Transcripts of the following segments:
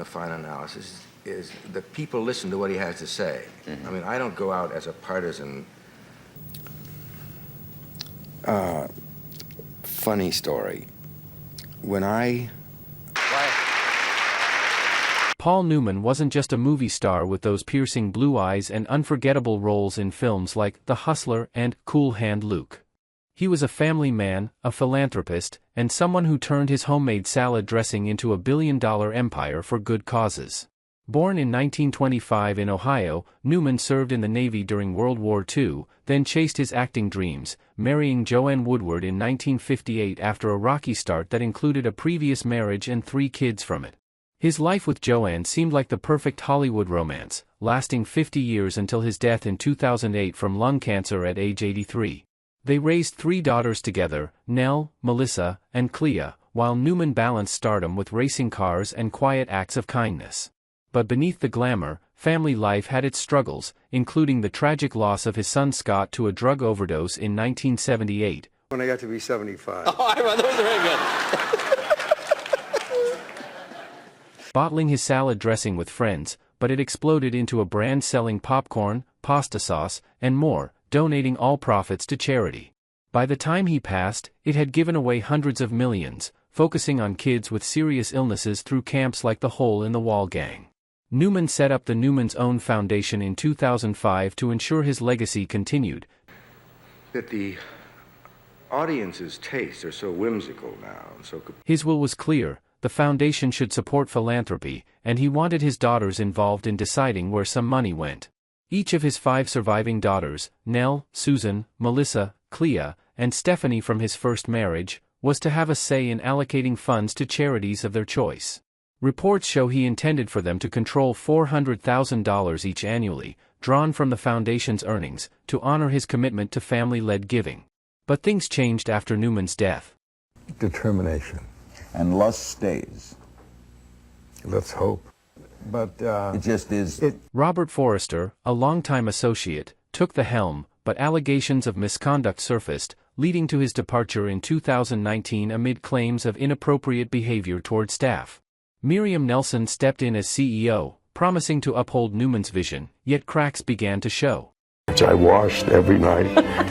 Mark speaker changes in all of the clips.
Speaker 1: the final analysis is that people listen to what he has to say. Mm-hmm. I mean, I don't go out as a partisan. Funny story. When
Speaker 2: Paul Newman wasn't just a movie star with those piercing blue eyes and unforgettable roles in films like The Hustler and Cool Hand Luke. He was a family man, a philanthropist, and someone who turned his homemade salad dressing into a billion-dollar empire for good causes. Born in 1925 in Ohio, Newman served in the Navy during World War II, then chased his acting dreams, marrying Joanne Woodward in 1958 after a rocky start that included a previous marriage and 3 kids from it. His life with Joanne seemed like the perfect Hollywood romance, lasting 50 years until his death in 2008 from lung cancer at age 83. They raised 3 daughters together, Nell, Melissa, and Clea, while Newman balanced stardom with racing cars and quiet acts of kindness. But beneath the glamour, family life had its struggles, including the tragic loss of his son Scott to a drug overdose in 1978.
Speaker 3: When I got to be 75.
Speaker 4: Oh, I remember, that was very good.
Speaker 2: Bottling his salad dressing with friends, but it exploded into a brand selling popcorn, pasta sauce, and more, donating all profits to charity. By the time he passed, it had given away hundreds of millions, focusing on kids with serious illnesses through camps like the Hole in the Wall Gang. Newman set up the Newman's Own Foundation in 2005 to ensure his legacy continued.
Speaker 1: That the audience's tastes are so whimsical now and so.
Speaker 2: His will was clear: the foundation should support philanthropy, and he wanted his daughters involved in deciding where some money went. Each of his 5 surviving daughters, Nell, Susan, Melissa, Clea, and Stephanie from his first marriage, was to have a say in allocating funds to charities of their choice. Reports show he intended for them to control $400,000 each annually, drawn from the foundation's earnings, to honor his commitment to family-led giving. But things changed after Newman's death.
Speaker 3: Determination.
Speaker 5: And lust stays.
Speaker 3: Let's hope. But
Speaker 5: it just is.
Speaker 2: Robert Forrester, a longtime associate, took the helm, but allegations of misconduct surfaced, leading to his departure in 2019 amid claims of inappropriate behavior toward staff. Miriam Nelson stepped in as CEO, promising to uphold Newman's vision, yet cracks began to show.
Speaker 3: I washed every night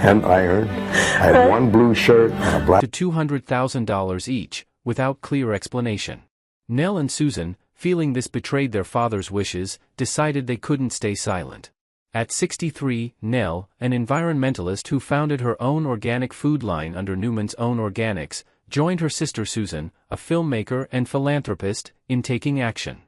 Speaker 3: and ironed. I had one blue shirt and a black.
Speaker 2: To $200,000 each, without clear explanation. Nell and Susan, feeling this betrayed their father's wishes, decided they couldn't stay silent. At 63, Nell, an environmentalist who founded her own organic food line under Newman's Own Organics, joined her sister Susan, a filmmaker and philanthropist, in taking action.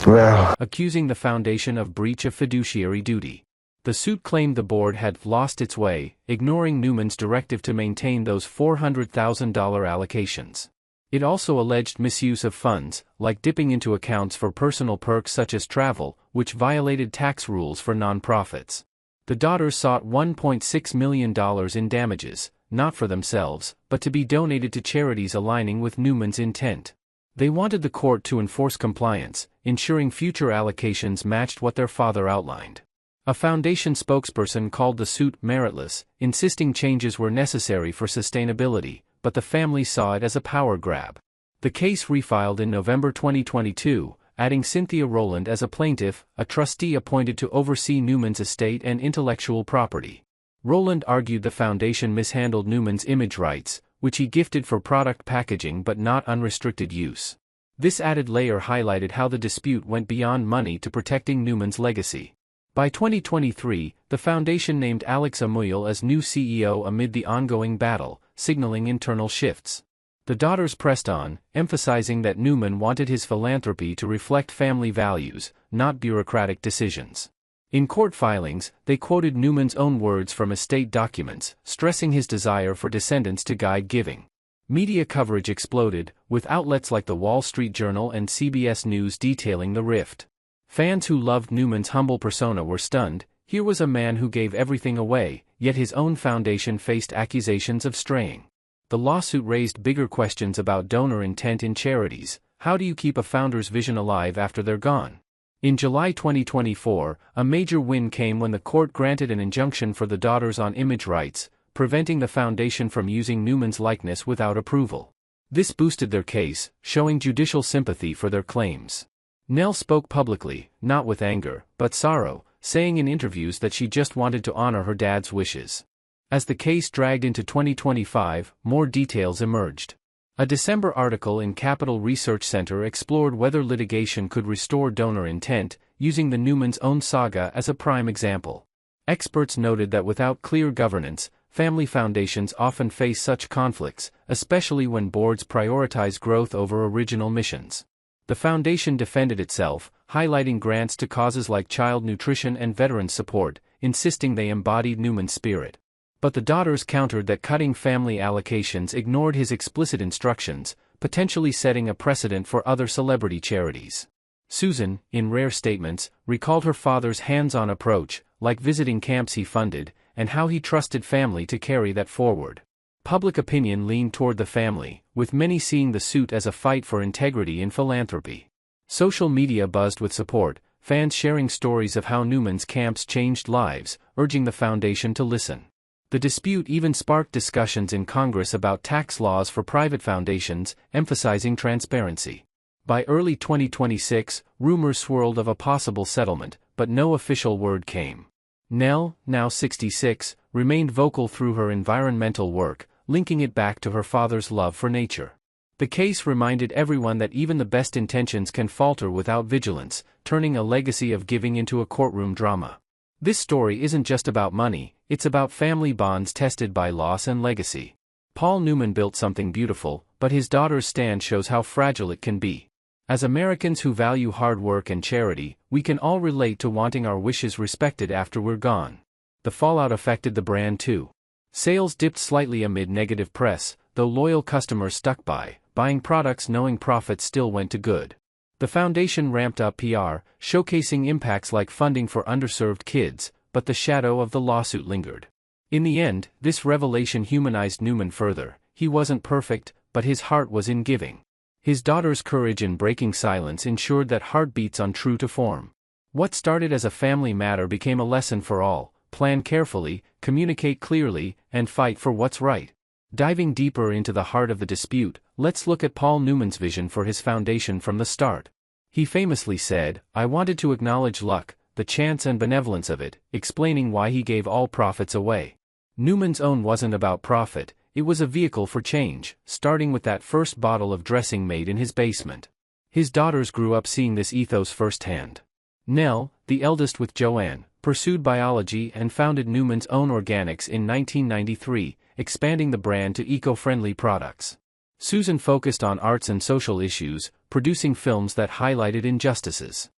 Speaker 3: Well,
Speaker 2: accusing the foundation of breach of fiduciary duty. The suit claimed the board had lost its way, ignoring Newman's directive to maintain those $400,000 allocations. It also alleged misuse of funds, like dipping into accounts for personal perks such as travel, which violated tax rules for nonprofits. The daughters sought $1.6 million in damages, not for themselves, but to be donated to charities aligning with Newman's intent. They wanted the court to enforce compliance, ensuring future allocations matched what their father outlined. A foundation spokesperson called the suit meritless, insisting changes were necessary for sustainability, but the family saw it as a power grab. The case refiled in November 2022, adding Cynthia Rowland as a plaintiff, a trustee appointed to oversee Newman's estate and intellectual property. Rowland argued the foundation mishandled Newman's image rights, which he gifted for product packaging but not unrestricted use. This added layer highlighted how the dispute went beyond money to protecting Newman's legacy. By 2023, the foundation named Alex Amuyel as new CEO amid the ongoing battle, signaling internal shifts. The daughters pressed on, emphasizing that Newman wanted his philanthropy to reflect family values, not bureaucratic decisions. In court filings, they quoted Newman's own words from estate documents, stressing his desire for descendants to guide giving. Media coverage exploded, with outlets like the Wall Street Journal and CBS News detailing the rift. Fans who loved Newman's humble persona were stunned. Here was a man who gave everything away, yet his own foundation faced accusations of straying. The lawsuit raised bigger questions about donor intent in charities. How do you keep a founder's vision alive after they're gone? In July 2024, a major win came when the court granted an injunction for the daughters on image rights, preventing the foundation from using Newman's likeness without approval. This boosted their case, showing judicial sympathy for their claims. Nell spoke publicly, not with anger, but sorrow, saying in interviews that she just wanted to honor her dad's wishes. As the case dragged into 2025, more details emerged. A December article in Capital Research Center explored whether litigation could restore donor intent, using the Newman's own saga as a prime example. Experts noted that without clear governance, family foundations often face such conflicts, especially when boards prioritize growth over original missions. The foundation defended itself, highlighting grants to causes like child nutrition and veteran support, insisting they embodied Newman's spirit. But the daughters countered that cutting family allocations ignored his explicit instructions, potentially setting a precedent for other celebrity charities. Susan, in rare statements, recalled her father's hands-on approach, like visiting camps he funded, and how he trusted family to carry that forward. Public opinion leaned toward the family, with many seeing the suit as a fight for integrity in philanthropy. Social media buzzed with support, fans sharing stories of how Newman's camps changed lives, urging the foundation to listen. The dispute even sparked discussions in Congress about tax laws for private foundations, emphasizing transparency. By early 2026, rumors swirled of a possible settlement, but no official word came. Nell, now 66, remained vocal through her environmental work, linking it back to her father's love for nature. The case reminded everyone that even the best intentions can falter without vigilance, turning a legacy of giving into a courtroom drama. This story isn't just about money, it's about family bonds tested by loss and legacy. Paul Newman built something beautiful, but his daughter's stand shows how fragile it can be. As Americans who value hard work and charity, we can all relate to wanting our wishes respected after we're gone. The fallout affected the brand too. Sales dipped slightly amid negative press, though loyal customers stuck by, buying products knowing profits still went to good. The foundation ramped up PR, showcasing impacts like funding for underserved kids, but the shadow of the lawsuit lingered. In the end, this revelation humanized Newman further. He wasn't perfect, but his heart was in giving. His daughter's courage in breaking silence ensured that heart beats on true to form. What started as a family matter became a lesson for all: plan carefully, communicate clearly, and fight for what's right. Diving deeper into the heart of the dispute, let's look at Paul Newman's vision for his foundation from the start. He famously said, "I wanted to acknowledge luck, the chance and benevolence of it," explaining why he gave all profits away. Newman's own wasn't about profit, it was a vehicle for change, starting with that first bottle of dressing made in his basement. His daughters grew up seeing this ethos firsthand. Nell, the eldest with Joanne, pursued biology and founded Newman's own Organics in 1993, expanding the brand to eco-friendly products. Susan focused on arts and social issues, producing films that highlighted injustices.